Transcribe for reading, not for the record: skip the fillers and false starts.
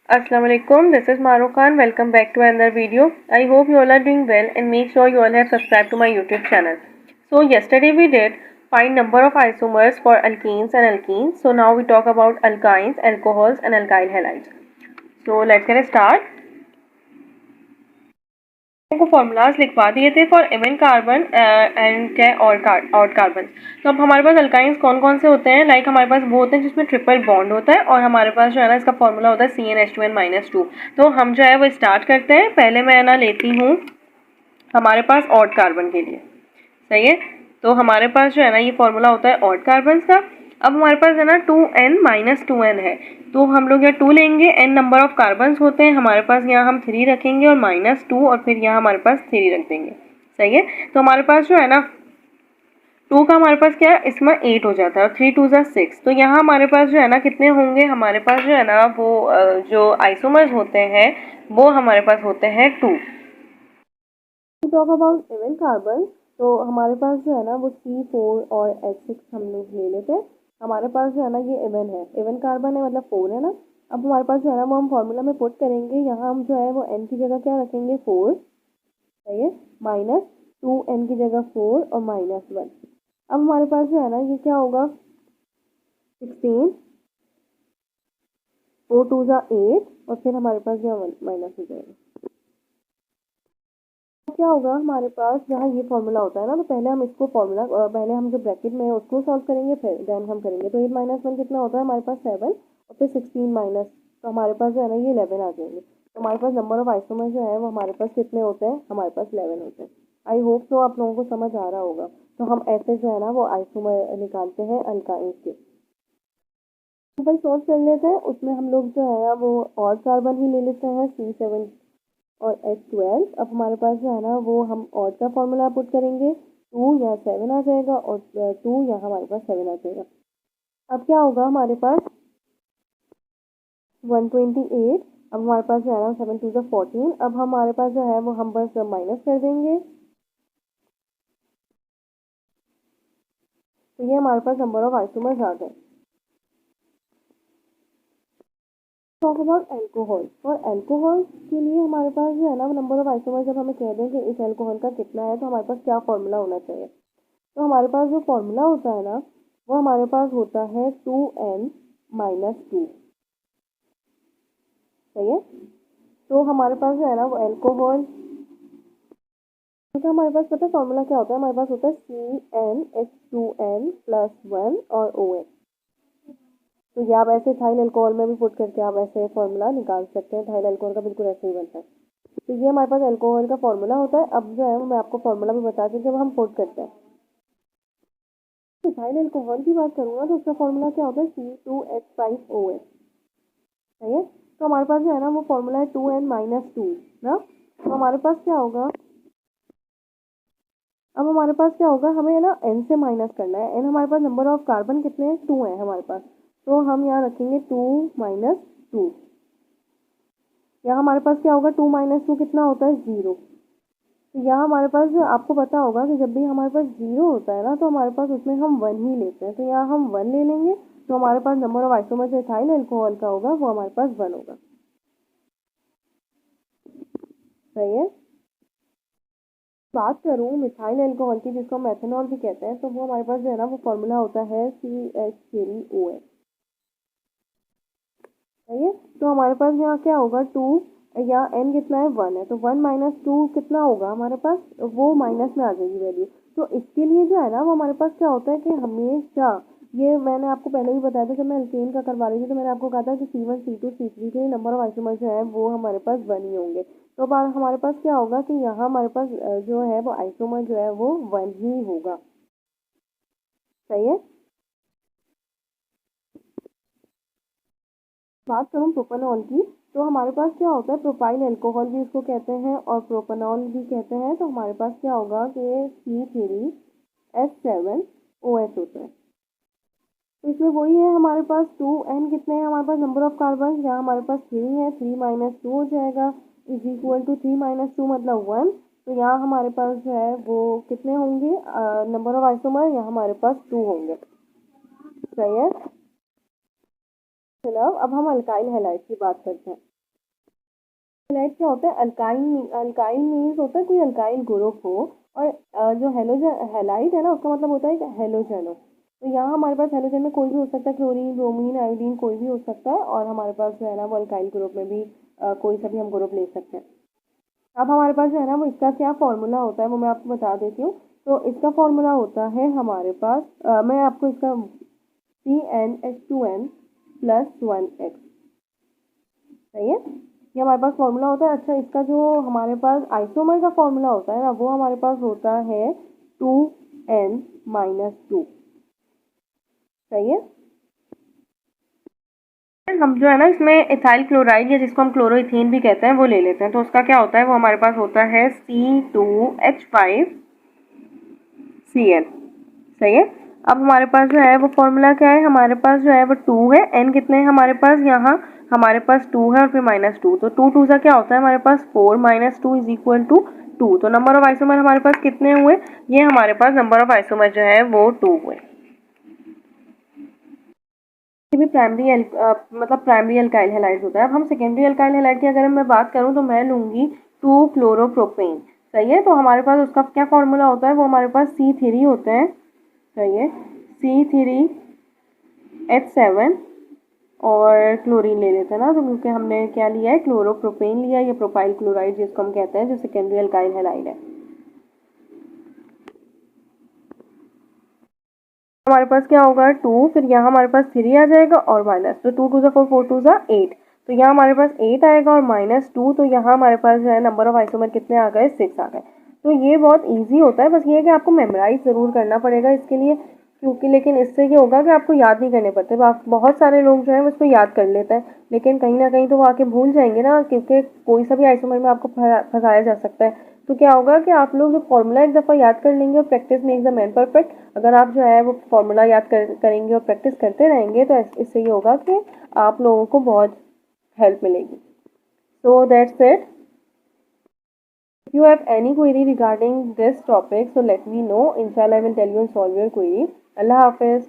Assalamu alaikum. This is Maru Khan. Welcome back to another video. I hope you all are doing well and make sure you all have subscribed to my YouTube channel. So yesterday we did find number of isomers for alkenes and alkenes. So now we talk about alkynes, alcohols and alkyl halides. So let's get start. को formulas लिखवा दिए थे for even carbon and क्या और carbon. तो अब हमारे पास alkynes कौन कौन से होते हैं, लाइक हमारे पास वो होते हैं जिसमें ट्रिपल बॉन्ड होता है और हमारे पास जो है ना इसका फॉर्मूला होता है CnH2n-2। तो हम जो है वो स्टार्ट करते हैं। पहले मैं ना लेती हूँ हमारे पास ऑड कार्बन के लिए, सही है। तो हमारे पास जो है ना ये फॉर्मूला होता है ऑड कार्बन का। अब हमारे पास है ना 2n-2n है, तो हम लोग यहाँ 2 लेंगे, n नंबर ऑफ कार्बन होते हैं हमारे पास, यहाँ हम 3 रखेंगे और -2 और फिर यहाँ हमारे पास 3 रख देंगे, सही है। तो हमारे पास जो है ना 2 का हमारे पास क्या है, इसमें 8 हो जाता है और 3 2 6। तो यहाँ हमारे पास जो है ना कितने होंगे, हमारे पास जो है ना वो जो आइसोमर्स होते हैं वो हमारे पास होते हैं 2। टॉक अबाउट इवन कार्बन, तो हमारे पास जो है ना वो C4 और H6 हम लोग ले लेते हैं। हमारे पास जो है ना ये इवन है, इवन कार्बन है मतलब 4 है ना। अब हमारे पास जो है ना वो हम फॉर्मूला में पुट करेंगे, यहाँ हम जो है वो n की जगह क्या रखेंगे 4, सही है, -2n की जगह 4 और -1। अब हमारे पास जो है ना ये क्या होगा 16, 4 2 8 और फिर हमारे पास जो माइनस हो जाएगा। क्या होगा हमारे पास जहाँ ये फॉर्मूला होता है ना, तो पहले हम इसको फॉर्मूला पहले हम जो ब्रैकेट में है उसको सॉल्व करेंगे, फिर देन हम करेंगे। तो 8 - 1 कितना होता है हमारे पास 7 और फिर 16 माइनस, तो हमारे पास जो है ना ये 11 आ जाएंगे। तो हमारे पास नंबर ऑफ आइसोमर जो है वो हमारे पास कितने होते हैं, हमारे पास 11 होते हैं। आई होप तो आप लोगों को समझ आ रहा होगा। तो हम ऐसे जो है ना वो आइसोमर निकालते हैं अल्काइंस के। भाई सॉल्व कर लेते हैं, उसमें हम लोग जो है वो और कार्बन ही ले लेते हैं C7 और H12। अब हमारे पास जो है ना वो हम ऑड का फॉर्मूला पुट करेंगे, 2 यहाँ 7 आ जाएगा और 2 यहाँ हमारे पास 7 आ जाएगा। अब क्या होगा हमारे पास 128। अब हमारे पास जो है ना 7 2 14। अब हमारे पास जो है वो हम बस माइनस कर देंगे, तो ये हमारे पास नंबर ऑफ आइसोमर्स आ गए। टॉक अबाउट एल्कोहल, और एल्कोहल के लिए हमारे पास जो है ना नंबर ऑफ आइसोमर जब हमें कह दें कि इस एल्कोहल का कितना है, तो हमारे पास क्या फॉर्मूला होना चाहिए। तो हमारे पास जो फॉर्मूला होता है ना वो हमारे पास होता है 2n-2, सही है। तो हमारे पास जो है ना वो एल्कोहल तो हमारे पास पता है फॉर्मूला क्या होता है, हमारे पास होता है CnH2n+1 और OH। तो ये आप ऐसे इथाइल अल्कोहल में भी पुट करके आप ऐसे फॉर्मूला निकाल सकते हैं। इथाइल अल्कोहल का बिल्कुल ऐसे ही बनता है। तो ये हमारे पास अल्कोहल का फॉर्मूला होता है। अब जो है मैं आपको फॉर्मूला भी बता दूं जब हम पुट करते हैं। इथाइल अल्कोहल की बात करूँगा तो उसका फॉर्मूला क्या होता है C2H5OH, सही है। तो हमारे पास जो है ना वो फॉर्मूला है 2n-2 ना। तो हमारे पास क्या होगा, अब हमारे पास क्या होगा, हमें है ना n से माइनस करना है। n हमारे पास नंबर ऑफ कार्बन कितने हैं, 2 है हमारे पास। तो हम यहाँ रखेंगे 2 - 2। यहाँ हमारे पास क्या होगा 2 - 2 कितना होता है 0। तो यहाँ हमारे पास जो आपको पता होगा कि जब भी हमारे पास 0 होता है ना तो हमारे पास उसमें हम 1 ही लेते हैं। तो यहाँ हम 1 ले लेंगे, तो हमारे पास नंबर ऑफ आइसोमर जो इथाइल अल्कोहल का होगा वो हमारे पास 1 होगा, सही है। बात करूँ मिथाइल अल्कोहल की जिसको हम मेथनॉल भी कहते हैं, तो वो हमारे पास जो है ना वो फॉर्मूला होता है CH3OH, सही है। तो हमारे पास यहाँ क्या होगा 2, यहाँ n कितना है 1 है, तो 1 - 2 कितना होगा हमारे पास, वो माइनस में आ जाएगी वैल्यू। तो इसके लिए जो है ना वो हमारे पास क्या होता है कि हमेशा, ये मैंने आपको पहले भी बताया था जब मैं अल्केन का करवा रही थी, तो मैंने आपको कहा था कि C1 C2 C3 के नंबर ऑफ आइसोमर जो है वो हमारे पास 1 ही होंगे। तो अब हमारे पास क्या होगा कि यहाँ हमारे पास जो है वो आइसोमर जो है वो 1 ही होगा, सही है। बात करूँ प्रोपेनॉल की, तो हमारे पास क्या होता है, प्रोपाइल अल्कोहल भी इसको कहते हैं और प्रोपेनॉल भी कहते हैं। तो हमारे पास क्या होगा कि C3H7OH होता है। तो इसमें वही है हमारे पास 2n कितने हैं हमारे पास नंबर ऑफ कार्बन, यहाँ हमारे पास 3 है, 3 - 2 हो जाएगा = 3 - 2 मतलब 1। तो यहाँ हमारे पास जो है वो कितने होंगे नंबर ऑफ आइसोमर, यहाँ हमारे पास 2 होंगे, सही है। चलो अब हम अल्काइल हैलाइड की बात करते हैं। हेलाइड क्या होता है? अल्काइल, अल्काइल मीन्स होता है कोई अल्काइल ग्रुप हो, और जो हेलोजन हेलाइड है ना, उसका मतलब होता है कि हेलोजन हो। तो यहाँ हमारे पास हेलोजन में कोई भी हो सकता है, क्लोरीन, ब्रोमीन, आयोडीन, कोई भी हो सकता है, और हमारे पास जो है ना वो अल्काइल ग्रुप में भी कोई सा भी हम ग्रुप ले सकते हैं। अब हमारे पास जो है ना वो इसका क्या फॉर्मूला होता है वो मैं आपको बता देती हूँ। तो इसका फॉर्मूला होता है हमारे पास, मैं आपको इसका CnH2n प्लस 1x, सही है, ये हमारे पास फॉर्मूला होता है। अच्छा, इसका जो हमारे पास आइसोमर का फॉर्मूला होता है ना, वो हमारे पास होता है 2n-2, सही है। हम जो है ना इसमें इथाइल क्लोराइड, या जिसको हम क्लोरोइथेन भी कहते हैं, वो ले लेते हैं। तो उसका क्या होता है, वो हमारे पास होता है C2H5Cl, सही है। अब हमारे पास जो है वो फॉर्मूला क्या है, हमारे पास जो है वो 2 है, n कितने हैं हमारे पास, यहाँ हमारे पास 2 है और फिर -2, तो 2 2 सा क्या होता है हमारे पास 4 -2 इज इक्वल टू 2। तो नंबर ऑफ आइसोमर हमारे पास कितने हुए, ये हमारे पास नंबर ऑफ आइसोमर जो है वो 2 हुए। ये भी प्राइमरी मतलब प्राइमरी अल्काइल हैलाइड होता है। अब हम सेकेंडरी अल्काइल हैलाइड की अगर मैं बात करूँ तो मैं लूँगी 2 क्लोरोप्रोपेन, सही है। तो हमारे पास उसका क्या फॉर्मूला होता है, वो हमारे पास C3 होते हैं, सही है, C3H7, और क्लोरीन ले लेते हैं ना, तो क्योंकि हमने क्या लिया है, क्लोरोप्रोपेन लिया, या प्रोपाइल क्लोराइड जिसको हम कहते हैं, जो सेकेंडरी अल्काइल हैलाइड है। हमारे पास क्या होगा 2, फिर यहाँ हमारे पास 3 आ जाएगा और माइनस, तो 2 2 सा 4, 4 2 सा 8, तो यहाँ हमारे पास 8 आएगा और -2, तो यहाँ हमारे पास जो है नंबर ऑफ आइसोमर कितने आ गए, 6 आ गए। तो ये बहुत इजी होता है, बस ये है कि आपको मेमोराइज ज़रूर करना पड़ेगा इसके लिए, क्योंकि लेकिन इससे ये होगा कि आपको याद नहीं करने पड़ते। बहुत सारे लोग जो है उसको याद कर लेते हैं, लेकिन कहीं ना कहीं तो वो आके भूल जाएंगे ना, क्योंकि कोई सा भी आइसोमर में आपको फंसाया जा सकता है। तो क्या होगा कि आप लोग जो फॉर्मूला एक दफ़ा याद कर लेंगे, और practice makes the man perfect, अगर आप जो है वो फॉर्मूला याद करेंगे और प्रैक्टिस करते रहेंगे, तो इससे ये होगा कि आप लोगों को बहुत हेल्प मिलेगी। So that's it. If you have any query regarding this topic, so let me know. Inshallah, I will tell you and solve your query. Allah Hafiz.